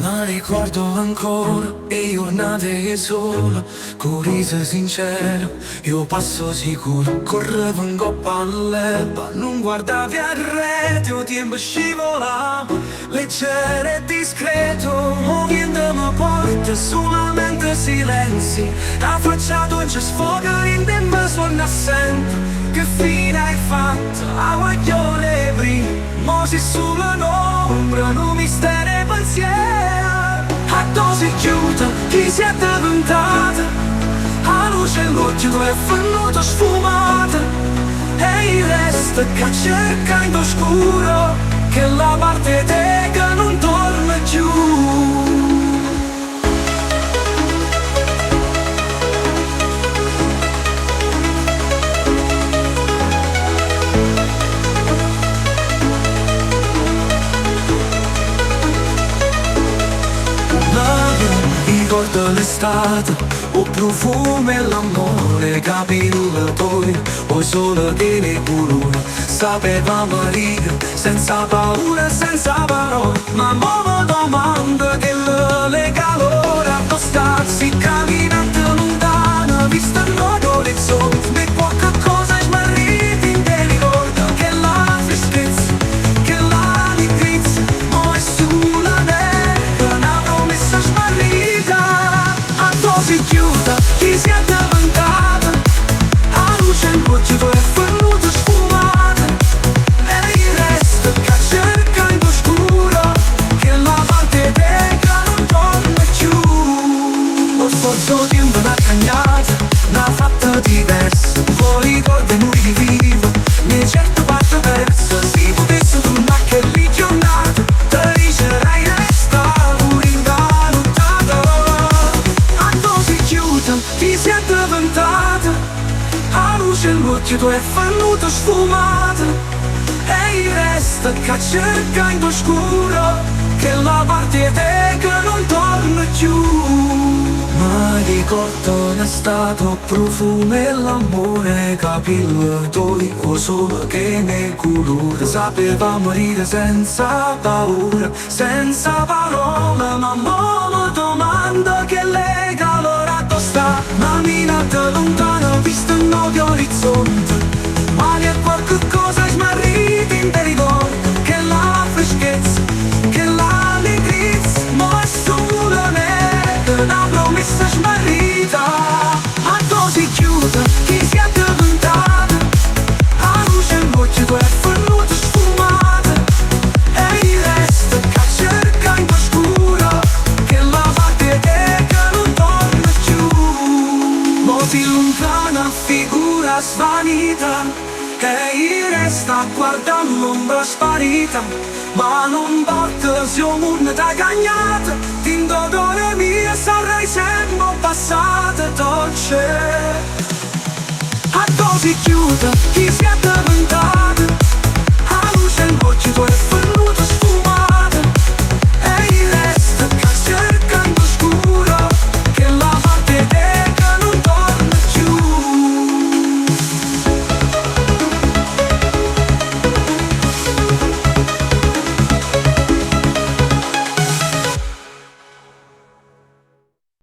Ma ricordo ancora e giornate solo, con riso sincero, io passo sicuro. Correvo in coppa all'erba, non guardavi al retro, tempo scivolavo, leggero e discreto. Niente mi porta, solamente silenzi, la faccia tua ci sfoga in tempo suona sempre. Che fine hai fatto? A guaglione prima, mo si sulla un'ombra, un mistero e pensiero. A dosi chiusa, chi si è diventata? A luce l'occhio tu è venuto sfumata, e il resto che cerca in oscuro, che la parte te che non torna giù. Ricordo l'estate, o profumo e l'amore, capello tuoi, o solo che ne colore. Sapevamo ridere, senza paura, senza parole, ma mo mi domando che le lega l'ora. Stassi camminando lontano, visto il nuovo orizzonte, e qualche cosa smarrita in te ricorda, che la freschezza, che la liquidezza, mo è sulla neve, una promessa smarrita. Si chiuda, chi si è diventata? A luce in voce tu è venuto sfumata, e il resto che cerca in oscuro, che la parte teca non torna più. Lo sforzo di una cagnata, una fatta diversa, fuori ricordo e non rivivo, ne certo parte persa. Si potesse tornare che lì giornata, te dicerai resta pure invalutato. Chi si è diventata? A luce l'occhio tu è venuto sfumata, e il resto che cerca in oscuro, che la parte te che non torna più. Ma ricordo è stato profumo e l'amore, capello tuoi, o solo che ne colore. Sapevamo ridere senza paura, senza parole, ma mo mi domando che lega l'ora. Camminata lontano, visto un nuovo orizzonte, ma è qualche cosa smarrita in te ricorda, che la freschezza, che l'allegrizia, mo è sulla neve, una promessa smarrita. A dosi chiusa, chi si è diventata? A luce in voce tu è venuto sfumata, e il resto che cerca in oscuro, che la parte te che non torna più. Si lontana figura svanita, e il resta guardando l'ombra sparita, ma non porta se un mondo t'ha cagnata, tin d'odore mia sarai sempre passata dolce. A dosi chiusa, chi si è diventata? A luce in voce tu è